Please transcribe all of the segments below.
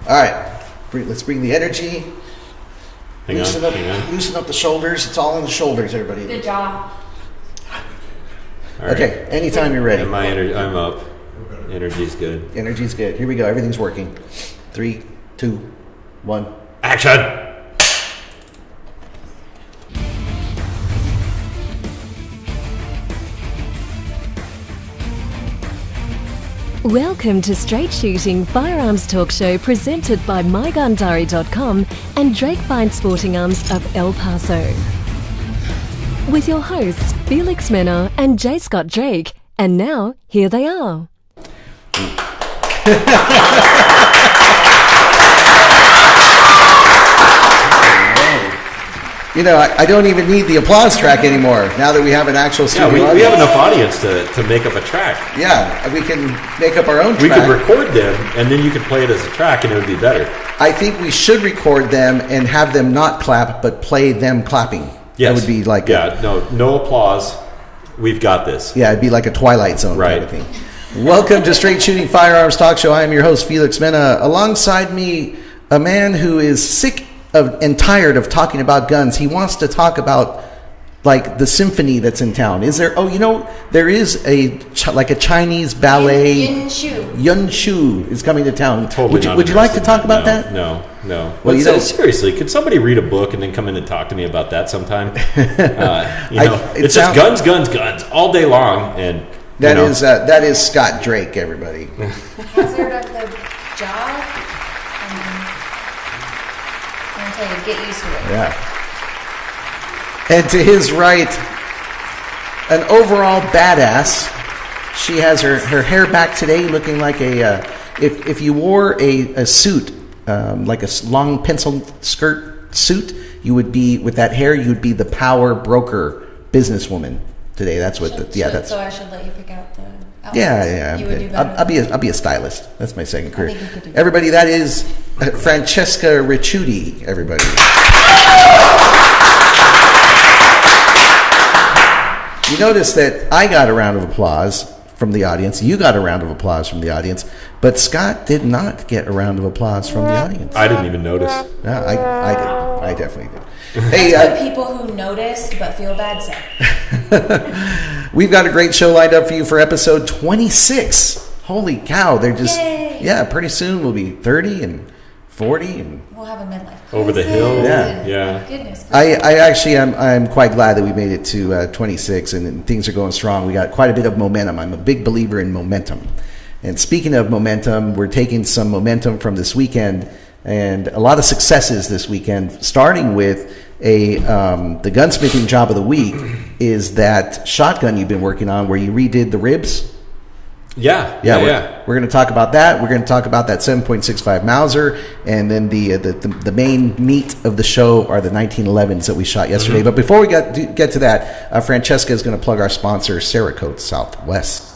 All right. Let's bring the energy. Loosen up the shoulders. It's all in the shoulders, everybody. Good job. Right. Okay, anytime you're ready. I'm up. Energy's good. Energy's good. Here we go. Everything's working. 3, 2, 1. Action! Welcome to Straight Shooting Firearms Talk Show presented by MyGunDiary.com and Drake Fine Sporting Arms of El Paso. With your hosts, Felix Menor and J. Scott Drake. And now, here they are. You know, I don't even need the applause track anymore now that we have an actual studio audience. We have enough audience to make up a track. Yeah, we can make up our own track. We could record them, and then you could play it as a track, and it would be better. I think we should record them and have them not clap, but play them clapping. Yes. That would be like... no applause. We've got this. Yeah, it'd be like a Twilight Zone kind of thing. Welcome to Straight Shooting Firearms Talk Show. I am your host, Felix Mena. Alongside me, a man who is sick and tired of talking about guns. He wants to talk about like the symphony that's in town. Is there? Oh, you know, there is a Chinese ballet. Yunshu is coming to town. Totally. Would you like to talk about that? No. Well, seriously, could somebody read a book and then come in and talk to me about that sometime? It's just guns all day long, and that is Scott Drake. Everybody. Hazard of the job. Get used to it. Yeah. And to his right, an overall badass. She has her hair back today, looking like if you wore a suit, like a long pencil skirt suit, you would be with that hair. You would be the power broker businesswoman today. That's what. So I should let you pick out the outfits. Yeah. You would do better. I'll be a stylist. That's my second career. Everybody, that is Francesca Ricciuti. Everybody. You notice that I got a round of applause from the audience. You got a round of applause from the audience, but Scott did not get a round of applause from the audience. I didn't even notice. No, I did. I definitely did. Hey, that's what people who noticed but feel bad say. We've got a great show lined up for you for episode 26. Holy cow! They're just pretty soon we'll be 30 and 40 and we'll have a midlife over the hill. Yeah. Goodness. I actually I'm quite glad that we made it to 26 and things are going strong. We got quite a bit of momentum. I'm a big believer in momentum. And speaking of momentum, we're taking some momentum from this weekend and a lot of successes this weekend, starting with the gunsmithing job of the week is that shotgun you've been working on where you redid the ribs. Yeah. We're going to talk about that. We're going to talk about that 7.65 Mauser, and then the main meat of the show are the 1911s that we shot yesterday. Mm-hmm. But before we get to that, Francesca is going to plug our sponsor, Cerakote Southwest.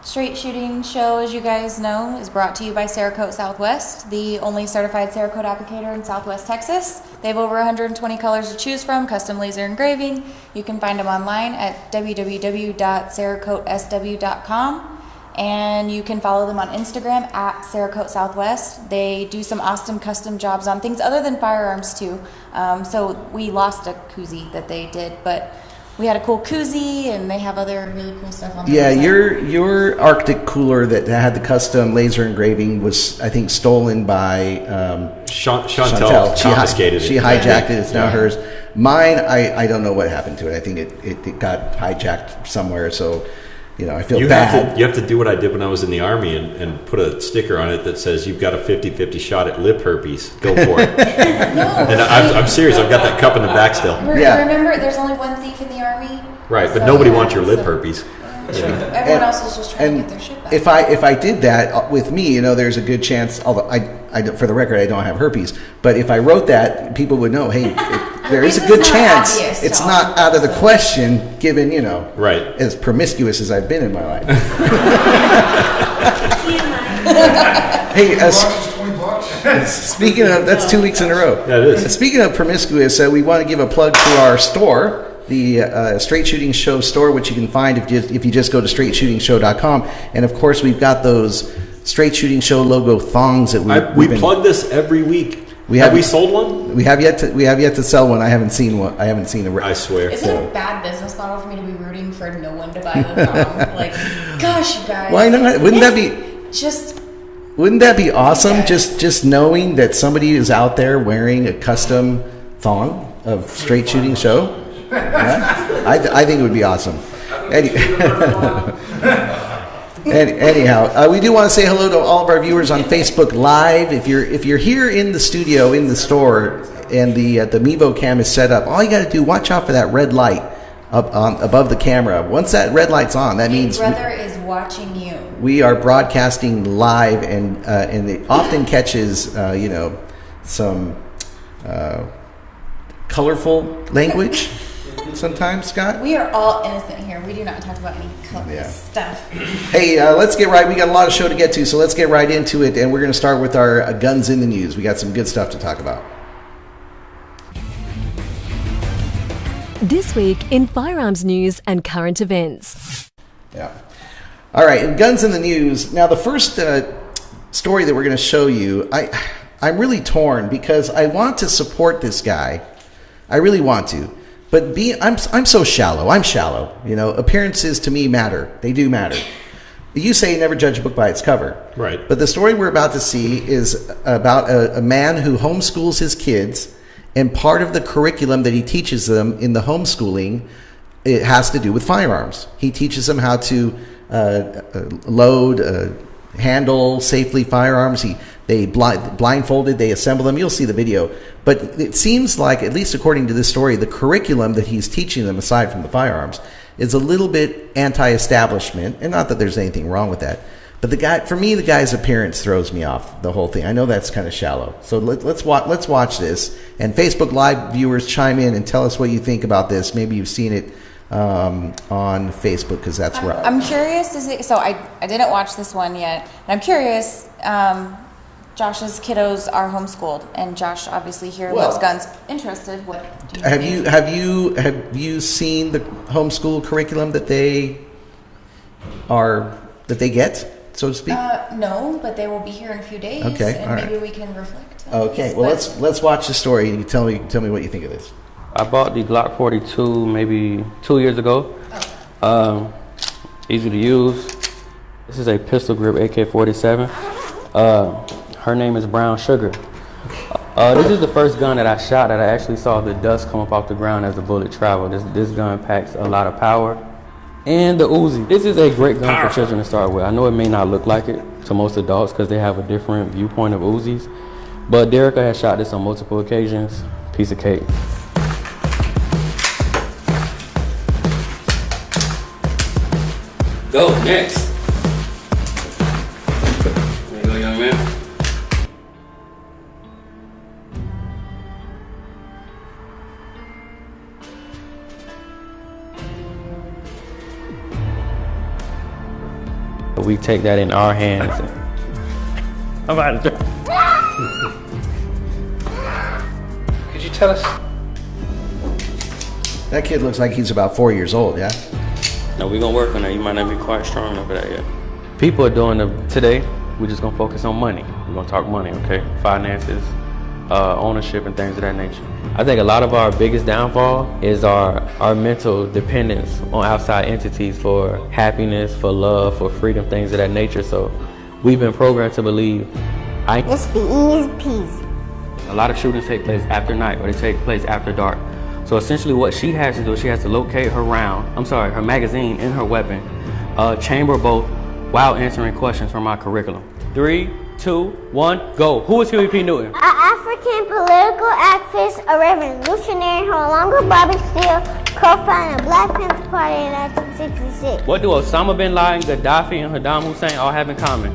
Straight Shooting Show, as you guys know, is brought to you by Cerakote Southwest, the only certified Cerakote applicator in Southwest Texas. They have over 120 colors to choose from, custom laser engraving. You can find them online at www.cerakotesw.com. And you can follow them on Instagram at Cerakote Southwest. They do some awesome custom jobs on things other than firearms too. So we lost a koozie that they did, but we had a cool koozie, and they have other really cool stuff on there. Yeah, your Arctic cooler that had the custom laser engraving was, I think, stolen by Chantel. Confiscated it. She hijacked it. It's now hers. Mine, I don't know what happened to it. I think it got hijacked somewhere, so... I feel bad. You have to do what I did when I was in the Army and put a sticker on it that says you've got a 50-50 shot at lip herpes. Go for it. And I'm serious. I've got that cup in the back still. Remember, there's only one thief in the Army. Right, but nobody wants your lip herpes. Everyone else is just trying to get their shit back. If I did that with me, there's a good chance, although I for the record, I don't have herpes, but if I wrote that, people would know, hey, there is a good chance it's not out of the question, given, as promiscuous as I've been in my life. Hey, speaking of, that's 2 weeks in a row. Yeah, it is. Speaking of promiscuous, we want to give a plug to our store, the Straight Shooting Show store, which you can find if you just go to straightshootingshow.com. And of course, we've got those Straight Shooting Show logo thongs that we plug this every week. Have we sold one? We have yet to sell one. I haven't seen one. I haven't seen a. I swear. Is it a bad business model for me to be rooting for no one to buy the thong? Like, gosh, you guys. Why not? Wouldn't that be awesome? Yes. Just knowing that somebody is out there wearing a custom thong of Straight Shooting Show. Yeah? I think it would be awesome. Anyhow, we do want to say hello to all of our viewers on Facebook Live. If you're here in the studio, in the store, and the Mevo cam is set up, all you got to do, watch out for that red light up above the camera. Once that red light's on, that means brother is watching you. We are broadcasting live, and it often catches some colorful language. Sometimes, Scott. We are all innocent here. We do not talk about any colorful stuff. Hey, let's get right. We got a lot of show to get to, so let's get right into it. And we're going to start with our guns in the news. We got some good stuff to talk about. This week in firearms news and current events. Yeah. All right, in guns in the news. Now, the first story that we're going to show you, I'm really torn because I want to support this guy. I really want to. But I'm so shallow. I'm shallow. Appearances to me matter. They do matter. You say never judge a book by its cover. Right. But the story we're about to see is about a man who homeschools his kids, and part of the curriculum that he teaches them in the homeschooling, it has to do with firearms. He teaches them how to load, handle safely firearms. They blindfolded, they assemble them. You'll see the video. But it seems like, at least according to this story, the curriculum that he's teaching them, aside from the firearms, is a little bit anti-establishment. And not that there's anything wrong with that. But the guy's appearance throws me off, the whole thing. I know that's kind of shallow. So let's watch this. And Facebook Live viewers, chime in and tell us what you think about this. Maybe you've seen it on Facebook, because that's where I'm curious. So I didn't watch this one yet. And I'm curious. Josh's kiddos are homeschooled, and Josh obviously here loves guns. Interested? What do you think? Have you seen the homeschool curriculum that they get, so to speak? No, but they will be here in a few days. Okay, and all maybe right. we can reflect. Okay, well let's watch the story. You tell me what you think of this. I bought the Glock 42 maybe 2 years ago. Easy to use. This is a pistol grip AK-47. Her name is Brown Sugar. This is the first gun that I shot that I actually saw the dust come up off the ground as the bullet traveled. This gun packs a lot of power. And the Uzi. This is a great gun for children to start with. I know it may not look like it to most adults because they have a different viewpoint of Uzis. But Derica has shot this on multiple occasions. Piece of cake. Go, next. There you go, young man. We take that in our hands. I'm about to. Could you tell us? That kid looks like he's about 4 years old, yeah? No, we're gonna work on that. You might not be quite strong enough for that yet. People are doing today, we're just gonna focus on money. We're gonna talk money, okay? Finances, ownership, and things of that nature. I think a lot of our biggest downfall is our mental dependence on outside entities for happiness, for love, for freedom, things of that nature. So we've been programmed to believe Let's be easy peasy. a lot of shootings take place after night, or they take place after dark. So essentially what she has to do, she has to locate her her magazine and her weapon, chamber both while answering questions from our curriculum. 3, 2, 1, go. Who is QVP Newton? An African political activist, a revolutionary who, along with Bobby Seale, co-founded the Black Panther Party in 1966. What do Osama bin Laden, Gaddafi, and Saddam Hussein all have in common?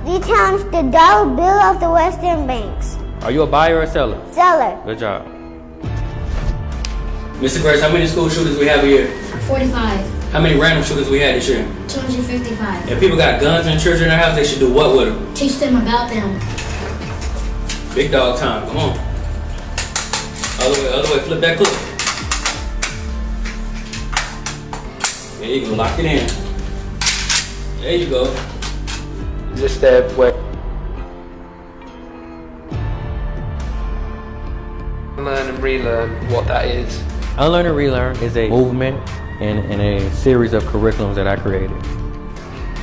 They challenged the dollar bill of the Western banks. Are you a buyer or a seller? Seller. Good job. Mr. Grace, how many school shooters we have a year? 45. How many random shooters we had this year? 255. If people got guns in church in their house, they should do what with them? Teach them about them. Big dog time, come on. Other way, flip that clip. There you go, lock it in. There you go. Just that way. Learn and relearn what that is. Unlearn and Relearn is a movement and a series of curriculums that I created.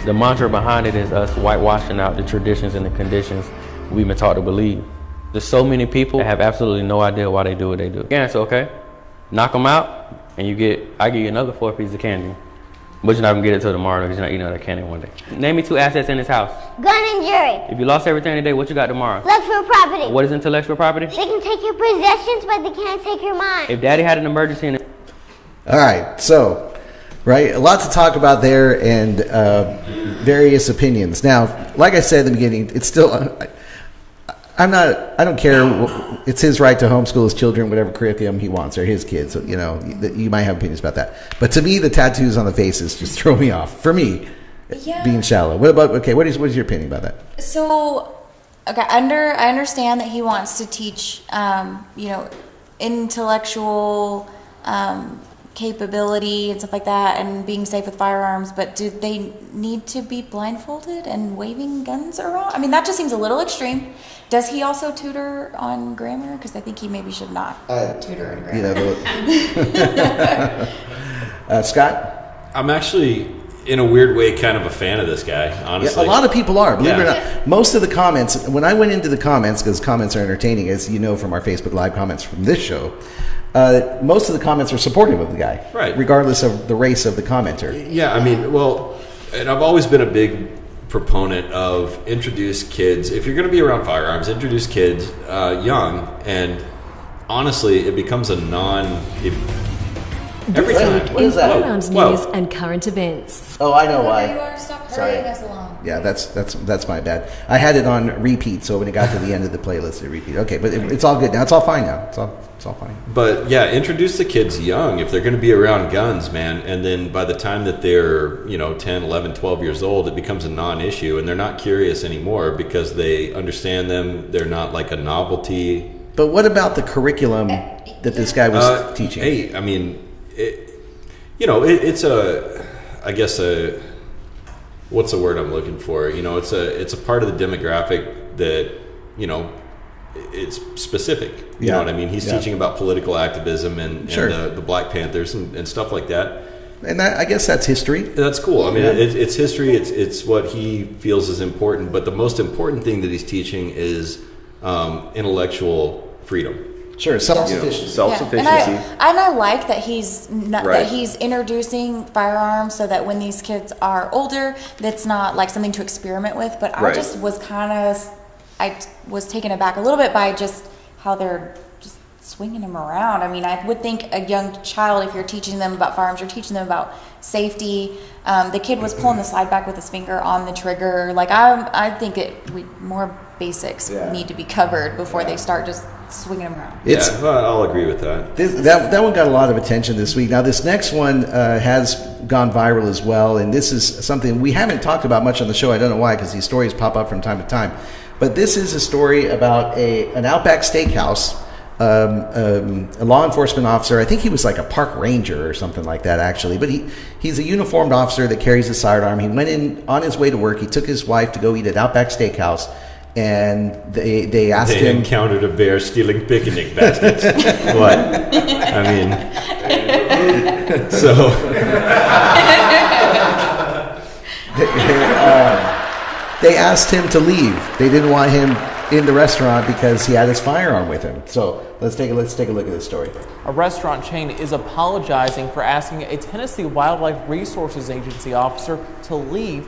The mantra behind it is us whitewashing out the traditions and the conditions we've been taught to believe. There's so many people that have absolutely no idea why they do what they do. Yeah, it's okay. Knock them out, and I give you another 4 pieces of candy. But you're not gonna get it till tomorrow because you're not eating all that candy one day. Name me 2 assets in this house. Gun and jury. If you lost everything today, what you got tomorrow? Intellectual property. What is intellectual property? They can take your possessions, but they can't take your mind. If Daddy had an emergency and All right, so, right, a lot to talk about there and various opinions. Now, like I said at the beginning, it's still, I don't care. It's his right to homeschool his children, whatever curriculum he wants, or his kids. So, you might have opinions about that. But to me, the tattoos on the faces just throw me off. For me, being shallow. What is your opinion about that? So, okay, I understand that he wants to teach, intellectual capability and stuff like that, and being safe with firearms. But do they need to be blindfolded and waving guns around? I mean, that just seems a little extreme. Does he also tutor on grammar? Because I think he maybe should not tutor on grammar. Scott? I'm actually, in a weird way, kind of a fan of this guy, honestly. Yeah, a lot of people are, believe it or not. Most of the comments, when I went into the comments, because comments are entertaining, as you know from our Facebook Live comments from this show, most of the comments are supportive of the guy, right? Regardless of the race of the commenter. Yeah, I mean, well, and I've always been a big proponent of introduce kids. If you're going to be around firearms, introduce kids young, and honestly, it becomes a every time. What is that? Firearms news and current events. Oh, I know why. You are. Stop hurrying us along. Yeah, that's my bad. I had it on repeat, so when it got to the end of the playlist, it repeated. Okay, but it's all good now. It's all fine now. It's all fine. But yeah, introduce the kids young if they're going to be around guns, man. And then by the time that they're 10, 11, 12 years old, it becomes a non-issue, and they're not curious anymore because they understand them. They're not like a novelty. But what about the curriculum that this guy was teaching? Hey, I mean, it's I guess what's the word I'm looking for? It's a part of the demographic that, it's specific. You know what I mean? He's teaching about political activism and the Black Panthers and stuff like that. And I guess that's history. That's cool. I mean, it's history. It's what he feels is important. But the most important thing that he's teaching is intellectual freedom. Sure, self-sufficiency. Self-sufficiency. And I like that that he's introducing firearms so that when these kids are older, that's not like something to experiment with. But I just was I was taken aback a little bit by just how they're just swinging them around. I mean, I would think a young child, if you're teaching them about firearms, you're teaching them about safety. The kid was pulling the slide back with his finger on the trigger. Like I think more basics need to be covered before they start just swinging them around. I'll agree with that. That one got a lot of attention this week. Now, this next one has gone viral as well, and this is something we haven't talked about much on the show. I don't know why, because these stories pop up from time to time. But this is a story about an Outback Steakhouse. A law enforcement officer, I think he was like a park ranger or something like that, actually. But he's a uniformed officer that carries a sidearm. He went in on his way to work. He took his wife to go eat at Outback Steakhouse. And they asked him. They encountered a bear stealing picnic baskets. What? I mean, so. They asked him to leave. They didn't want him in the restaurant because he had his firearm with him. So let's take a look at this story. A restaurant chain is apologizing for asking a Tennessee Wildlife Resources Agency officer to leave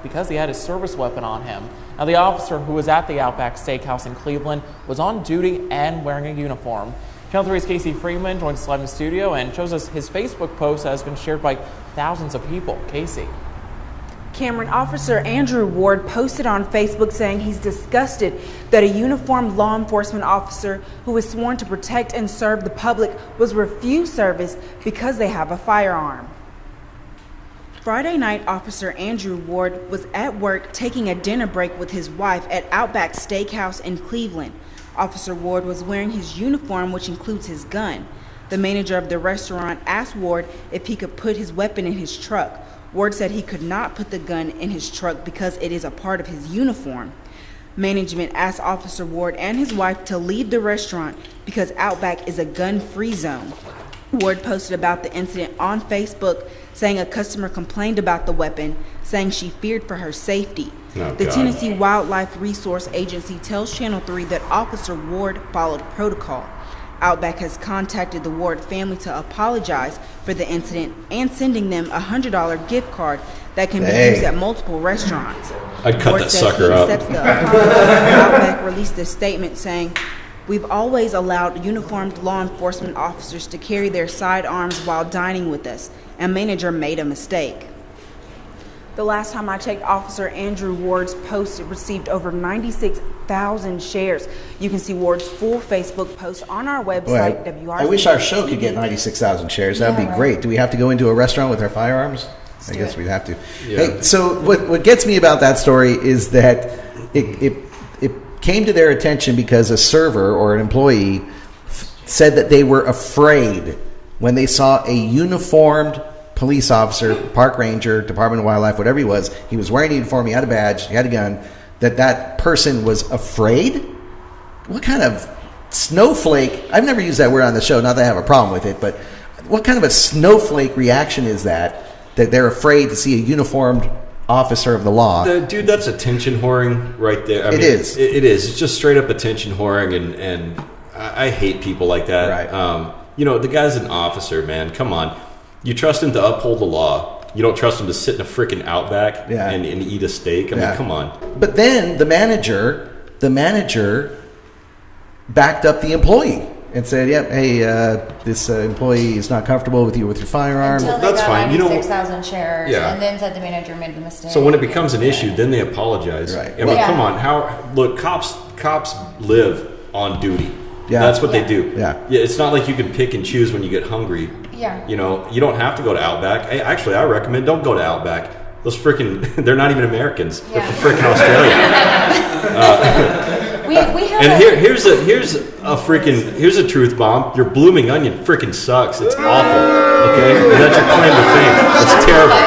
because he had his service weapon on him. Now, the officer who was at the Outback Steakhouse in Cleveland was on duty and wearing a uniform. Channel 3's Casey Freeman joins us live in the studio and shows us his Facebook post that has been shared by thousands of people. Casey. Cameron, Officer Andrew Ward posted on Facebook saying he's disgusted that a uniformed law enforcement officer who was sworn to protect and serve the public was refused service because they have a firearm. Friday night, Officer Andrew Ward was at work taking a dinner break with his wife at Outback Steakhouse in Cleveland. Officer Ward was wearing his uniform, which includes his gun. The manager of the restaurant asked Ward if he could put his weapon in his truck. Ward said he could not put the gun in his truck because it is a part of his uniform. Management asked Officer Ward and his wife to leave the restaurant because Outback is a gun-free zone. Ward posted about the incident on Facebook, saying a customer complained about the weapon, saying she feared for her safety. The Tennessee Wildlife Resource Agency tells Channel 3 that Officer Ward followed protocol. Outback has contacted the Ward family to apologize for the incident and sending them a $100 gift card that can be used at multiple restaurants. I'd cut that sucker up. Outback released a statement saying, "We've always allowed uniformed law enforcement officers to carry their sidearms while dining with us, and manager made a mistake." The last time I checked, Officer Andrew Ward's post received over 96,000 shares. You can see Ward's full Facebook post on our website, WRC. I wish our show could get 96,000 shares. That would be great. Do we have to go into a restaurant with our firearms? I guess we'd have to. Yeah. Hey, so what gets me about that story is that it came to their attention because a server or an employee said that they were afraid when they saw a uniformed police officer, park ranger, Department of Wildlife, whatever he was wearing a uniform, he had a badge, he had a gun, that person was afraid? What kind of snowflake, I've never used that word on the show, not that I have a problem with it, but what kind of a snowflake reaction is that they're afraid to see a uniformed officer of the law? Dude, that's attention whoring right there. It is. It is. It's just straight up attention whoring, and I hate people like that. Right. The guy's an officer, man. Come on. You trust him to uphold the law. You don't trust him to sit in a freaking Outback and eat a steak. I mean, come on. But then the manager backed up the employee and said, "Yep, hey, this employee is not comfortable with your firearm." Until they that's got fine. 96,000 shares, and then said the manager made the mistake. So when it becomes an issue, then they apologize. Right. I mean, come on. Look, cops live on duty. Yeah. That's what they do. Yeah. It's not like you can pick and choose when you get hungry. Yeah. You don't have to go to Outback. Hey, actually, I recommend don't go to Outback. Those they're not even Americans. Yeah. They're from freaking Australia. Here's a truth bomb. Your blooming onion freaking sucks. It's awful. Okay, and that's your claim to fame. It's terrible.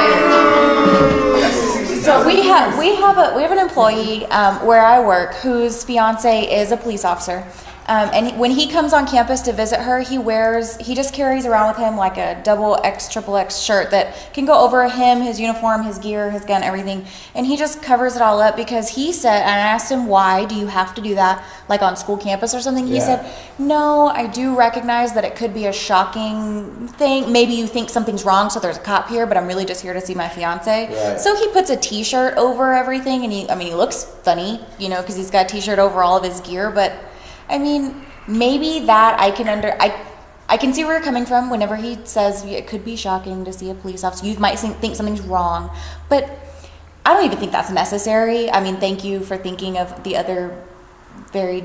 So we have an employee where I work whose fiance is a police officer. And when he comes on campus to visit her, he just carries around with him like a XXX shirt that can go over him, his uniform, his gear, his gun, everything. And he just covers it all up because he said, and I asked him, why do you have to do that, like on school campus or something? He said, no, I do recognize that it could be a shocking thing. Maybe you think something's wrong, so there's a cop here, but I'm really just here to see my fiance. Right. So he puts a t-shirt over everything, and he looks funny, because he's got a t-shirt over all of his gear, but I mean, maybe that I can see where you're coming from whenever he says it could be shocking to see a police officer. You might think something's wrong, but I don't even think that's necessary. I mean, thank you for thinking of the other very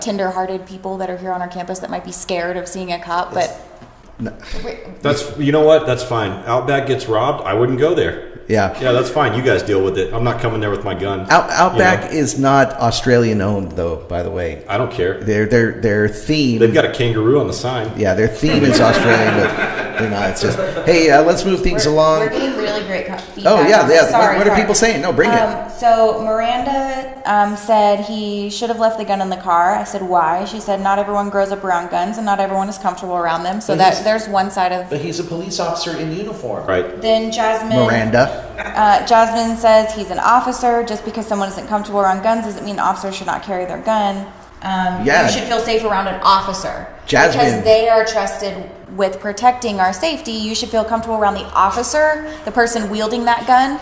tender-hearted people that are here on our campus that might be scared of seeing a cop, but that's, you know what? That's fine. Outback gets robbed. I wouldn't go there. Yeah, that's fine. You guys deal with it. I'm not coming there with my gun. Outback is not Australian owned, though. By the way, I don't care. Their theme. They've got a kangaroo on the sign. Yeah, their theme is Australian, but they're not. It's just, hey, let's move things along. We're getting really great feedback. Oh yeah. What are people saying? No, bring it. So Miranda said he should have left the gun in the car. I said why? She said not everyone grows up around guns, and not everyone is comfortable around them. So there's one side of. But he's a police officer in uniform, right? Then Jasmine says he's an officer. Just because someone isn't comfortable around guns doesn't mean officers should not carry their gun. You should feel safe around an officer. Jasmine. Because they are trusted with protecting our safety. You should feel comfortable around the officer, the person wielding that gun.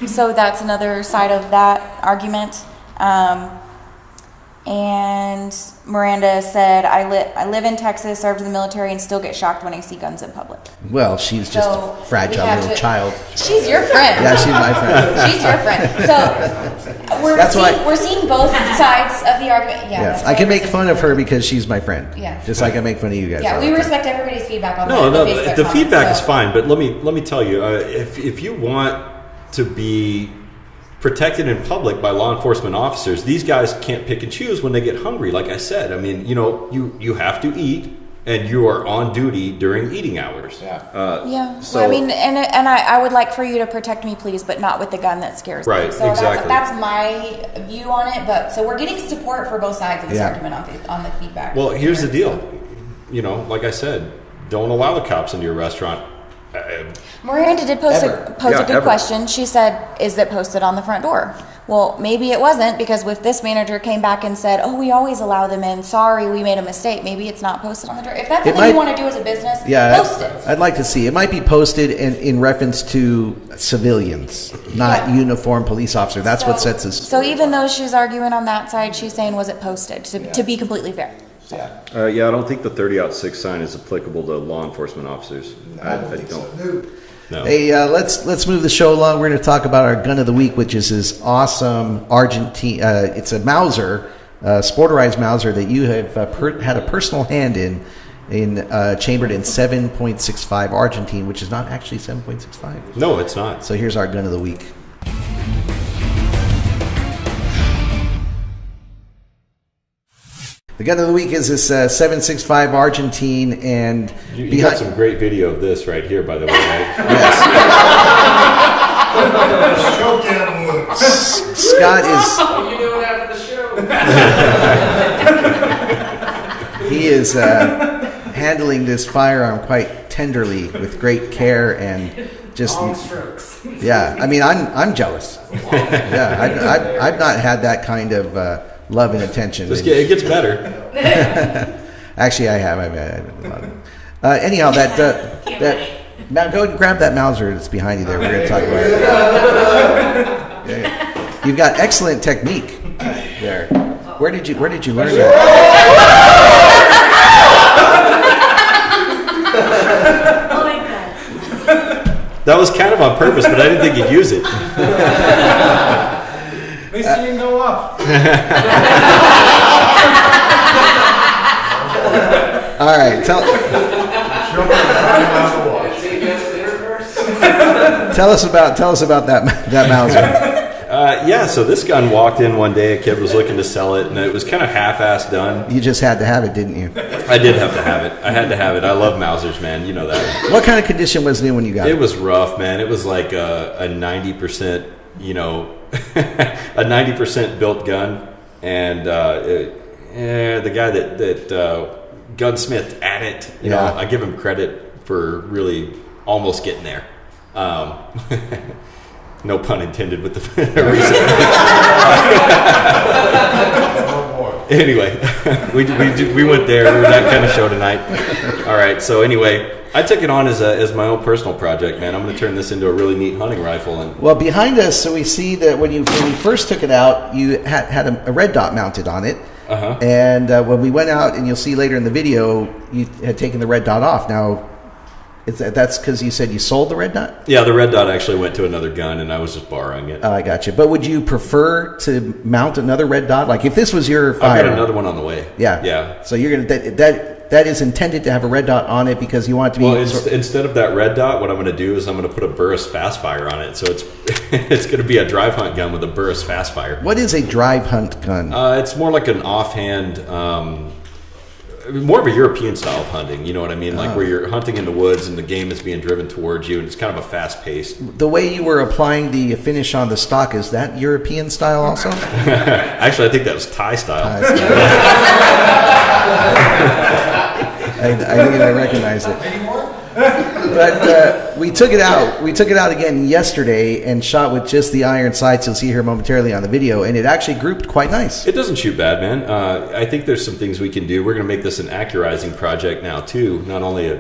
So that's another side of that argument. And Miranda said, I live in Texas, served in the military, and still get shocked when I see guns in public. Well, she's just a fragile little child. She's your friend. Yeah, she's my friend. She's your friend. So we're seeing both sides of the argument. Yeah, yes, I can make fun of her because she's my friend. Yeah. Just like I make fun of you guys. Yeah, we respect everybody's feedback on the Facebook the feedback is fine, but let me tell you, if you want to be protected in public by law enforcement officers, these guys can't pick and choose when they get hungry. Like I said, I mean, you have to eat. and you are on duty during eating hours. Yeah. So, well, I mean, and I would like for you to protect me, please, but not with the gun that scares me. Right, So exactly. that's my view on it. But so we're getting support for both sides of this argument on the feedback. Well, here's the deal. You know, like I said, don't allow the cops into your restaurant. Miranda did pose a good question. She said, "Is it posted on the front door?" Well, maybe it wasn't, because if this manager came back and said, "Oh, we always allow them in. Sorry, we made a mistake." Maybe it's not posted on the door. If that's something you want to do as a business, post it. I'd like to see. It might be posted in reference to civilians, not uniformed police officer. That's what sets us. So even though she's arguing on that side, she's saying, was it posted? To be completely fair. I don't think the 30-06 sign is applicable to law enforcement officers. I don't. No. Hey, let's move the show along. We're going to talk about our gun of the week, which is this awesome Argentine. It's a Mauser, sporterized Mauser that you have had a personal hand in chambered in 7.65 Argentine, which is not actually 7.65. No, it's not. So here's our gun of the week. The gun of the week is this 7.65 Argentine, and you got some great video of this right here, by the way, right? Yes. Scott is. You knew it after the show. He is handling this firearm quite tenderly, with great care and just. Long strokes. Yeah, I mean, I'm jealous. Yeah, I've not had that kind of love and attention. It gets better. Actually, I have. I've had a lot of. Anyhow, that now go and grab that Mauser that's behind you there. We're going to talk about it. Yeah. You've got excellent technique there. Where did you learn that? Oh my God. That was kind of on purpose, but I didn't think you'd use it. At least you didn't go up. All right, tell us about that Mauser. So this gun walked in one day. A kid was looking to sell it, and it was kind of half-assed done. You just had to have it, didn't you? I did have to have it. I had to have it. I love Mausers, man. You know that. What kind of condition was it in when you got it? It was rough, man. It was like a 90%, a 90% built gun, and the guy that gunsmithed at it, you know, I give him credit for really almost getting there. No pun intended with the Anyway, we went there. We were that kind of show tonight. All right. So anyway, I took it on as my own personal project, man. I'm going to turn this into a really neat hunting rifle. And well, behind us, so we see that when you first took it out, you had a red dot mounted on it. Uh-huh. And when we went out, and you'll see later in the video, you had taken the red dot off. Now, that's because you said you sold the red dot? Yeah, the red dot actually went to another gun, and I was just borrowing it. Oh, I got you. But would you prefer to mount another red dot? Like if this was your firearm? I've got another one on the way. Yeah. Yeah. So you're gonna that is intended to have a red dot on it because you want it to be. Well, instead of that red dot, what I'm going to do is I'm going to put a Burris fast fire on it. So it's going to be a drive hunt gun with a Burris fast fire. What is a drive hunt gun? It's more like an offhand. More of a European style of hunting, you know what I mean? Like where you're hunting in the woods and the game is being driven towards you, and it's kind of a fast pace. The way you were applying the finish on the stock, is that European style also? Actually, I think that was Thai style. I think I recognize it. But we took it out. We took it out again yesterday and shot with just the iron sights. You'll see here momentarily on the video, and it actually grouped quite nice. It doesn't shoot bad, man. I think there's some things we can do. We're going to make this an accurizing project now too, not only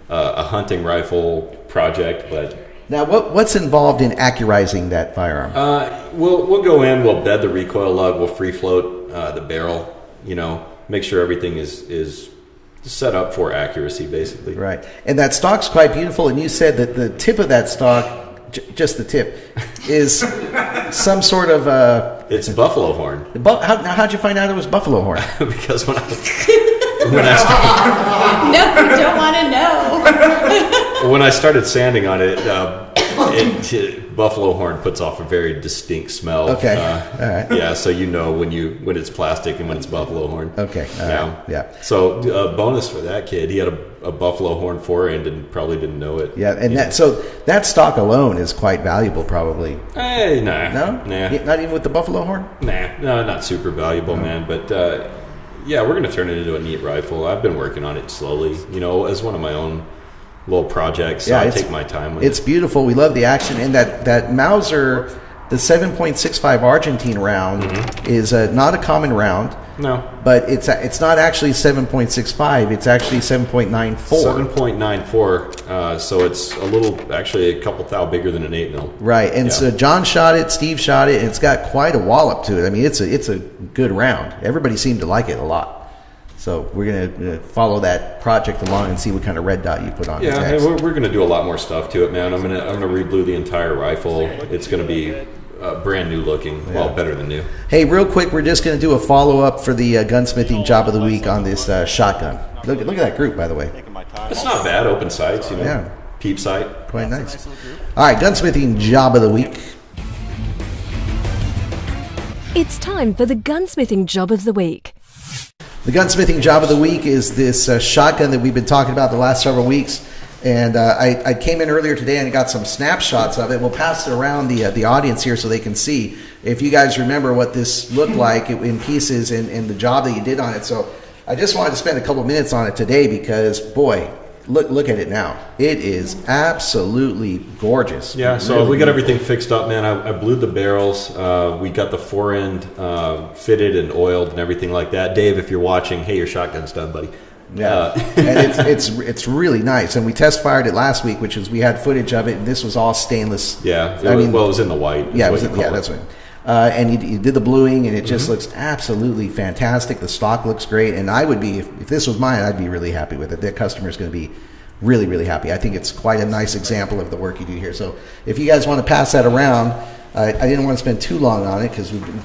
a hunting rifle project, but. Now, what's involved in accurizing that firearm? We'll go in. We'll bed the recoil lug. We'll free float the barrel. You know, make sure everything is set up for accuracy, basically. Right. And that stock's quite beautiful, and you said that the tip of that stock, just the tip, is some sort of... it's buffalo horn. How'd you find out it was buffalo horn? Because when I No, you don't want to know. when I started sanding on it, Buffalo horn puts off a very distinct smell. Okay. All right. Yeah, so you know when it's plastic and when it's buffalo horn. Okay. All right. Yeah. So bonus for that kid, he had a buffalo horn forend and probably didn't know it. Yeah, and that stock alone is quite valuable, probably. Hey, nah. Not even with the buffalo horn. No, not super valuable, man. But yeah, we're gonna turn it into a neat rifle. I've been working on it slowly, as one of my own little projects. So I take my time with it. It's beautiful. We love the action, and that Mauser, the 7.65 Argentine round, is not a common round. No, but it's not actually 7.65. It's actually 7.94. 7.94. So it's actually a couple thou bigger than an 8mm. Right, and so John shot it, Steve shot it, and it's got quite a wallop to it. I mean, it's a good round. Everybody seemed to like it a lot. So we're gonna follow that project along and see what kind of red dot you put on it. Yeah, we're gonna do a lot more stuff to it, man. I'm gonna reblue the entire rifle. It's gonna be brand new looking, well, better than new. Hey, real quick, we're just gonna do a follow up for the gunsmithing job of the week on this shotgun. Look at that group, by the way. It's not bad. Open sights, Yeah, peep sight. Quite nice. All right, gunsmithing job of the week. It's time for the gunsmithing job of the week. The gunsmithing job of the week is this shotgun that we've been talking about the last several weeks. And I came in earlier today and got some snapshots of it. We'll pass it around the audience here so they can see. If you guys remember what this looked like in pieces and the job that you did on it. So I just wanted to spend a couple minutes on it today because, boy, look at it now. It is absolutely gorgeous. Yeah, so really we got everything fixed up, man. I blued the barrels. We got the forend fitted and oiled and everything like that. Dave, if you're watching, hey, your shotgun's done, buddy. Yeah, and it's really nice. And we test fired it last week, which is we had footage of it, and this was all stainless. Yeah, it was in the white. Yeah, that's right. And you did the bluing, and it just looks absolutely fantastic. The stock looks great, and I would be, if this was mine, I'd be really happy with it. The customer's going to be really, really happy. I think it's quite a nice example of the work you do here. So if you guys want to pass that around, I didn't want to spend too long on it because we've been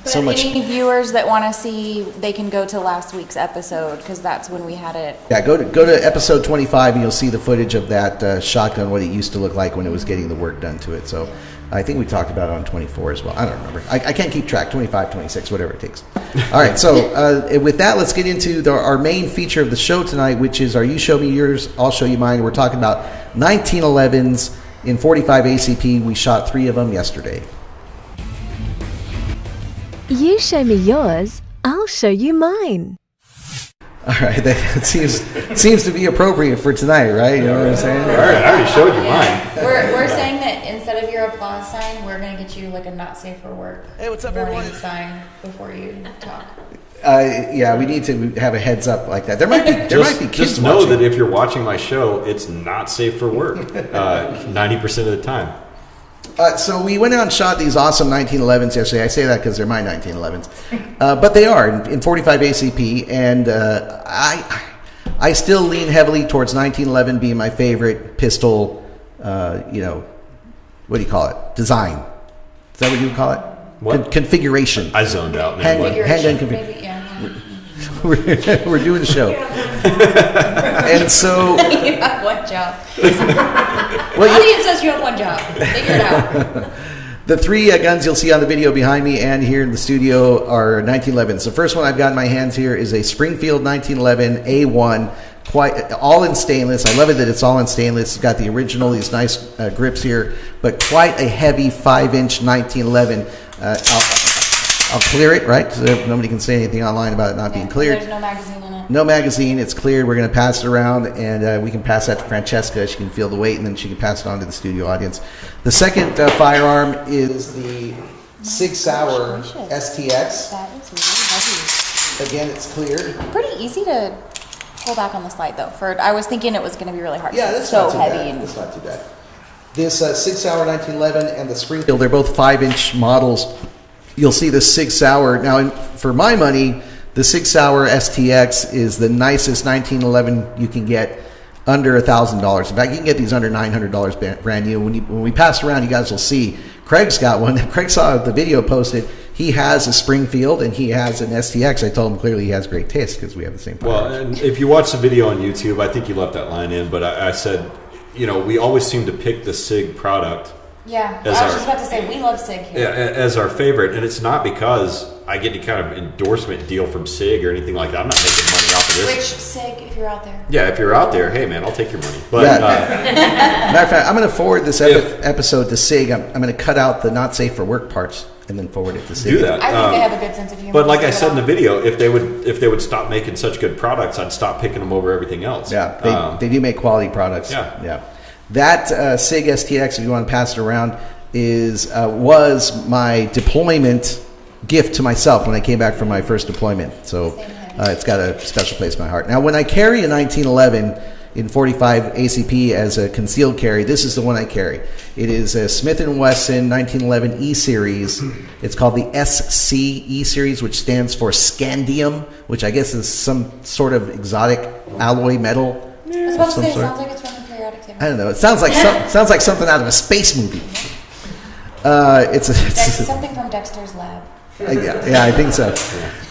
so much. Any viewers that want to see, they can go to last week's episode because that's when we had it. Yeah, go to episode 25 and you'll see the footage of that shotgun, what it used to look like when it was getting the work done to it. So I think we talked about it on 24 as well. I don't remember. I can't keep track. 25, 26, whatever it takes. All right, so with that, let's get into our main feature of the show tonight, which is our You Show Me Yours, I'll Show You Mine. We're talking about 1911s in 45 ACP. We shot 3 of them yesterday. You show me yours, I'll show you mine. All right, that seems to be appropriate for tonight, right? You know what I'm saying? All right, I already showed you mine. We're saying that instead of your applause sign, we're going to get you like a not safe for work. Hey, what's up, warning everyone? sign before you talk. Yeah, we need to have a heads up like that. There might be kids just know watching. that if you're watching my show, it's not safe for work 90% of the time. So we went out and shot these awesome 1911s yesterday. I say that because they're my 1911s, but they are in 45 ACP, and I still lean heavily towards 1911 being my favorite pistol. What do you call it? Design. Is that what you would call it? What? Configuration. I zoned out. Man. Handgun configuration. We're doing the show, and so you have one job. The audience says you have one job. Figure it out. The 3 guns you'll see on the video behind me and here in the studio are 1911s. The first one I've got in my hands here is a Springfield 1911 A1, quite all in stainless. I love it that it's all in stainless. It's got the original, these nice grips here, but quite a heavy 5-inch 1911. I'll clear it, right? So nobody can say anything online about it not being cleared. There's no magazine in it. No magazine. It's cleared. We're going to pass it around, and we can pass that to Francesca. She can feel the weight, and then she can pass it on to the studio audience. The second firearm is the 6 Sauer STX. That is really heavy. Again, it's cleared. Pretty easy to pull back on the slide, though. I was thinking it was going to be really hard. Yeah, that's so not too heavy. bad. That's not too bad. This 6 Sauer 1911 and the Springfield, they're both 5-inch models. You'll see the 6 Sauer. Now, for my money, the 6 Sauer STX is the nicest 1911 you can get under $1,000. In fact, you can get these under $900 brand new. When we pass around, you guys will see. Craig's got one. Craig saw the video posted. He has a Springfield and he has an STX. I told him clearly he has great taste because we have the same. Well, and if you watch the video on YouTube, I think you left that line in, but I said we always seem to pick the SIG product. Yeah, I was just about to say, we love SIG here. Yeah, as our favorite, and it's not because I get any kind of endorsement deal from SIG or anything like that. I'm not making money off of this. Which SIG, if you're out there. Yeah, if you're out there, hey man, I'll take your money. But matter of fact, I'm going to forward this episode to SIG. I'm going to cut out the not safe for work parts and then forward it to SIG. Do that. I think they have a good sense of humor. But like I said in the video, if they would stop making such good products, I'd stop picking them over everything else. Yeah, they do make quality products. Yeah. That SIG STX, if you want to pass it around, was my deployment gift to myself when I came back from my first deployment. So it's got a special place in my heart. Now, when I carry a 1911 in 45 ACP as a concealed carry, this is the one I carry. It is a Smith & Wesson 1911 E-Series. It's called the SC E-Series, which stands for scandium, which I guess is some sort of exotic alloy metal. I was about to say, it sounds like it's from the periodic table. I don't know. It sounds like something out of a space movie. It's something from Dexter's lab. Yeah, I think so.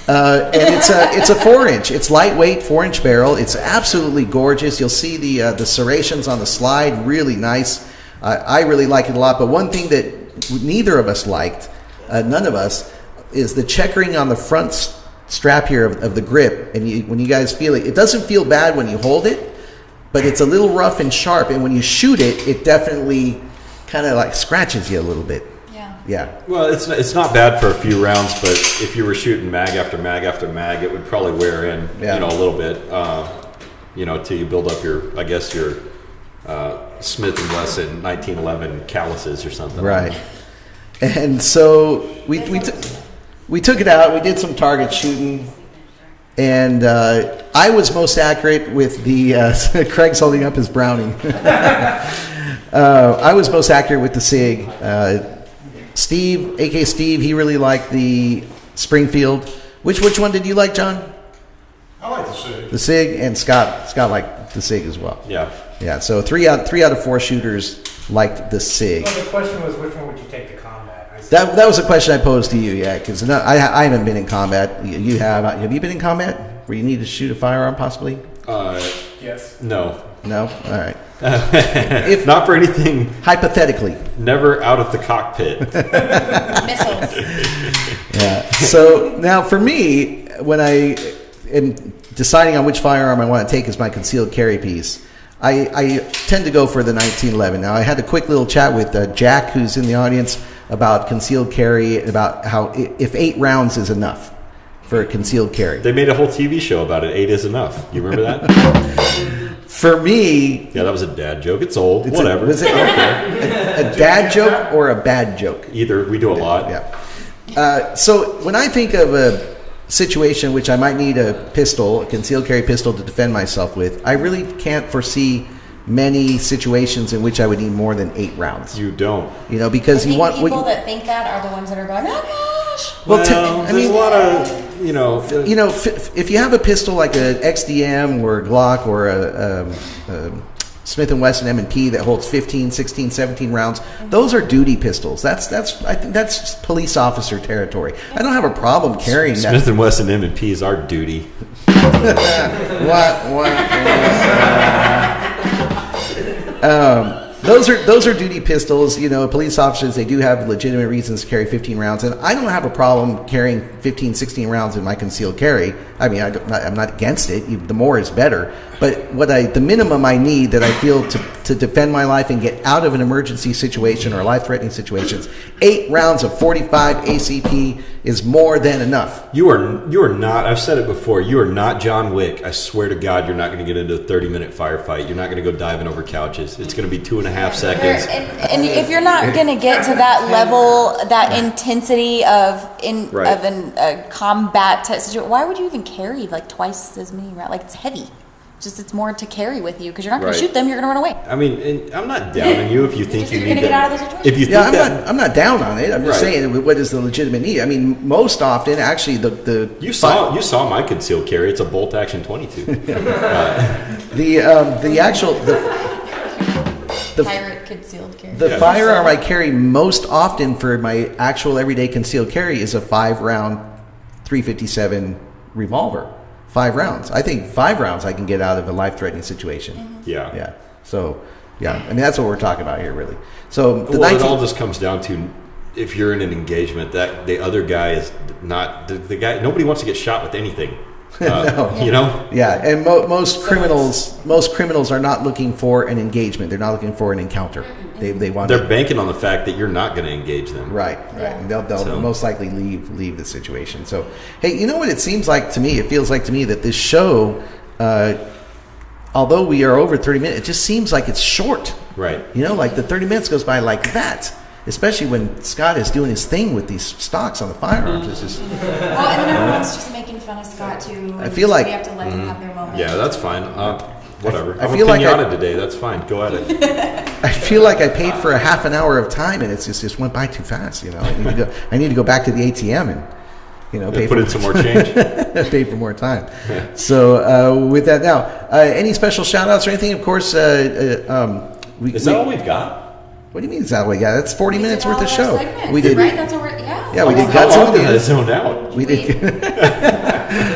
And it's a 4-inch. It's lightweight, 4-inch barrel. It's absolutely gorgeous. You'll see the serrations on the slide, really nice. I really like it a lot. But one thing that neither of us liked, none of us, is the checkering on the front strap here of the grip. And when you guys feel it, it doesn't feel bad when you hold it, but it's a little rough and sharp. And when you shoot it, it definitely kind of like scratches you a little bit. Yeah. Well, it's not bad for a few rounds, but if you were shooting mag after mag after mag, it would probably wear in, a little bit, till you build up your Smith & Wesson 1911 calluses or something. Right. And so we took it out. We did some target shooting, and I was most accurate with the Craig's holding up his Browning. I was most accurate with the SIG. Steve, AK Steve, he really liked the Springfield. Which one did you like, John? I like the SIG. The SIG, and Scott liked the SIG as well. Yeah. So three out of 4 shooters liked the SIG. Well, the question was, which one would you take to combat? That was a question I posed to you, because I haven't been in combat. You have. Have you been in combat where you need to shoot a firearm, possibly? Yes. No. No? All right. If not for anything, hypothetically, never out of the cockpit. Missiles. Yeah. So now for me, when I am deciding on which firearm I want to take as my concealed carry piece, I tend to go for the 1911. Now I had a quick little chat with Jack, who's in the audience, about concealed carry, about how if 8 rounds is enough for a concealed carry. They made a whole TV show about it. 8 is enough. You remember that? For me... Yeah, that was a dad joke. It's old. Whatever. Was it okay? A dad joke or a bad joke? Either. We do a lot. Yeah. So when I think of a situation in which I might need a pistol, a concealed carry pistol to defend myself with, I really can't foresee many situations in which I would need more than 8 rounds. You don't. Because you want... People that think that are the ones that are going, oh gosh! Well, there's a lot of... if you have a pistol like an XDM or a Glock or a Smith & Wesson M&P that holds 15, 16, 17 rounds, those are duty pistols. I think that's police officer territory. I don't have a problem carrying that. Smith & Wesson M&Ps are duty. Those are duty pistols. Police officers, they do have legitimate reasons to carry 15 rounds, and I don't have a problem carrying 15, 16 rounds in my concealed carry. I mean, I'm not against it. The more is better. But the minimum I need that I feel to defend my life and get out of an emergency situation or life-threatening situations, 8 rounds of 45 ACP is more than enough. You are not, I've said it before, you are not John Wick. I swear to God, you're not going to get into a 30-minute firefight. You're not going to go diving over couches. It's going to be 2.5 seconds. And if you're not going to get to that level, that intensity of a combat situation, why would you even carry like twice as many rounds? Like, it's heavy. It's more to carry with you because you're not going to shoot them. You're going to run away. I mean, and I'm not down on you if you think you need to get out of the situation. If you think I'm not down on it. I'm just saying, what is the legitimate need? I mean, most often, actually, you saw my concealed carry. It's a bolt action 22. The pirate concealed carry. The firearm I carry most often for my actual everyday concealed carry is a 5-round 357 revolver. 5 rounds. I think 5 rounds I can get out of a life-threatening situation. Mm-hmm. Yeah. So, Yeah, I mean, that's what we're talking about here, really. So it all just comes down to, if you're in an engagement, that the other guy is not the guy. Nobody wants to get shot with anything. No. You know? Yeah, and most criminals are not looking for an engagement. They're not looking for an encounter. They're banking on the fact that you're not going to engage them. Right. And they'll most likely leave the situation. So, hey, you know what it seems like to me? It feels like to me that this show, although we are over 30 minutes, it just seems like it's short. Right. You know, like the 30 minutes goes by like that. Especially when Scott is doing his thing with these stocks on the firearms. It's just... Well, and then everyone's just making fun of Scott, too. I feel like... We have to let them have their moment. Yeah, that's fine. Whatever. I feel like today. That's fine. Go at it. I feel like I paid for a half an hour of time, and it just went by too fast. You know, I need to go back to the ATM and pay put in some more change. Pay for more time. So with that now, any special shout outs or anything? Of course, is that all we've got? What do you mean? Is that what we got? That's 40 minutes worth of show. We did, right? That's what Yeah, we did. How long did I zone out? We did.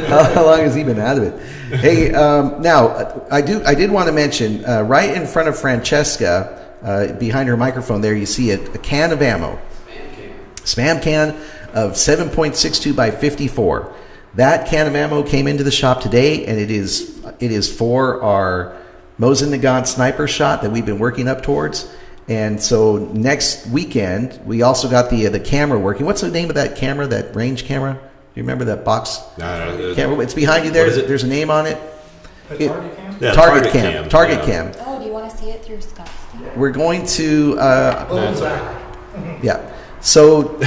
How long has he been out of it? Hey, now I did want to mention right in front of Francesca, behind her microphone there, you see a can of ammo, spam can of 7.62 by 54. That can of ammo came into the shop today, and it is for our Mosin Nagant sniper shot that we've been working up towards. And so next weekend, we also got the camera working. What's the name of that camera, that range camera? Do you remember that box? Camera? It's behind you there. There's a name on it. Target cam? Yeah, Target cam. Target cam. Oh, do you want to see it through Scott's thing? We're going to... yeah. So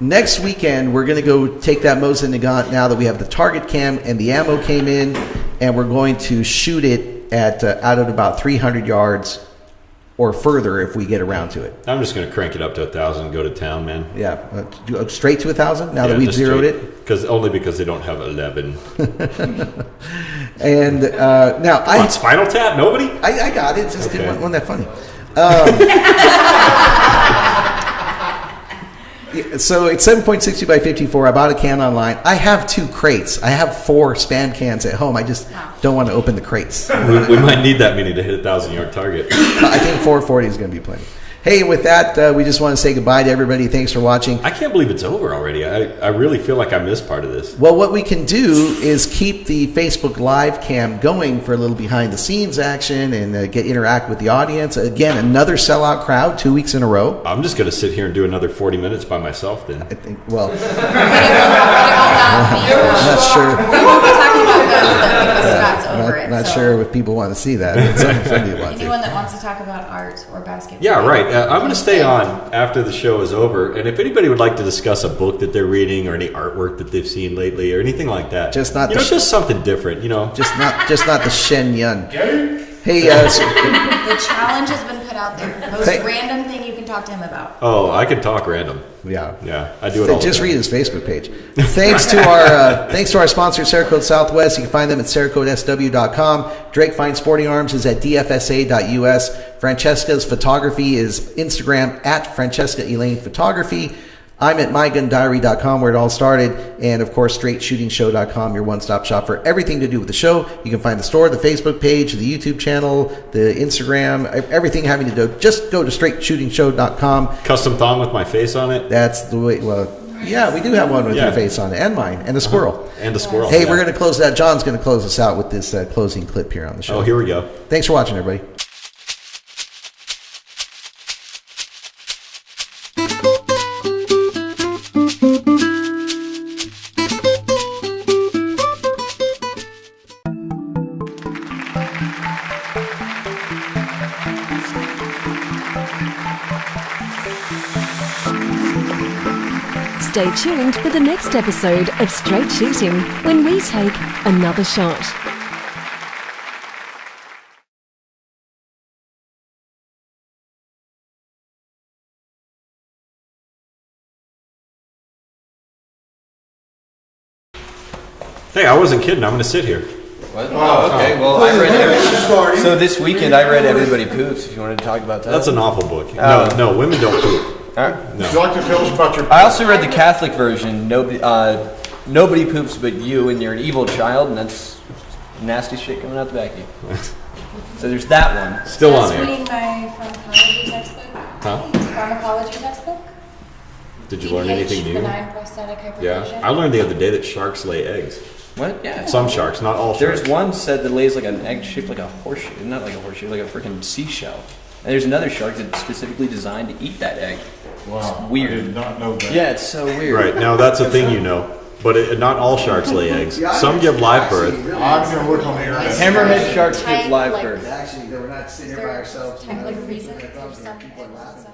next weekend, we're going to go take that Mosin Nagant now that we have the target cam and the ammo came in, and we're going to shoot it at out at about 300 yards or further if we get around to it. I'm just going to crank it up to 1,000 and go to town, man. Yeah, straight to 1,000 now that we've zeroed it? Because they don't have 11. And now What, Spinal Tap? Nobody? I got it. Just didn't want that funny. So it's 7.62 by 54. I bought a can online. I have 2 crates. I have 4 spam cans at home. I just don't want to open the crates. We might need that many to hit a 1,000-yard target. I think 440 is going to be plenty. Hey, with that, we just want to say goodbye to everybody. Thanks for watching. I can't believe it's over already. I really feel like I missed part of this. Well, what we can do is keep the Facebook Live cam going for a little behind-the-scenes action and interact with the audience. Again, another sellout crowd 2 weeks in a row. I'm just going to sit here and do another 40 minutes by myself then. I think, well... I'm not sure. We won't be talking about guns then because Scott's over it. Not sure if people want to see that. Somebody wants Anyone that wants to talk about art or basketball. Yeah, right. I'm going to stay on after the show is over, and if anybody would like to discuss a book that they're reading or any artwork that they've seen lately or anything like that, just something different, just not the Shen Yun. Hey, the challenge has been put out there. Most random thing you can talk to him about. Oh, I can talk random. Yeah, I do it all. Just read his Facebook page. Thanks to our sponsor, Cerakote Southwest. You can find them at CerakoteSW.com. Drake Fine Sporting Arms is at DFSA.us. Francesca's photography is Instagram at Francesca Elaine Photography. I'm at mygundiary.com where it all started, and of course straightshootingshow.com, your one-stop shop for everything to do with the show. You can find the store, the Facebook page, the YouTube channel, the Instagram, everything having to do. Just go to straightshootingshow.com. Custom thong with my face on it. That's the way. Well, yeah, we do have one with your face on it, and mine, and a squirrel. And a squirrel. Hey, we're going to close that. John's going to close us out with this closing clip here on the show. Oh, here we go. Thanks for watching, everybody. Stay tuned for the next episode of Straight Shooting when we take another shot. Hey, I wasn't kidding. I'm going to sit here. What? Oh, okay. Well, I read so this weekend I read Everybody Poops. If you wanted to talk about that, that's an awful book. No, women don't poop. Would you like to tell us about your... I also read the Catholic version. Nobody poops but you, and you're an evil child, and that's nasty shit coming out the back of you. So there's that one. Still I on was there. reading my pharmacology textbook. Huh? Pharmacology textbook. Did you learn anything new? Benign prostatic hyperplasia. Yeah. I learned the other day that sharks lay eggs. What? Yeah. Some sharks, not all sharks. There's one said that lays like an egg shaped like a horseshoe. Not like a horseshoe, like a freaking seashell. And there's another shark that's specifically designed to eat that egg. Wow. It's weird. I did not know that. Yeah, it's so weird. Right. Now, that's a thing you know. But not all sharks lay eggs. Some give live birth. I'm going to look on the internet. Hammerhead sharks give live birth. Actually, we're not sitting here by ourselves. Like reason for some people are laughing.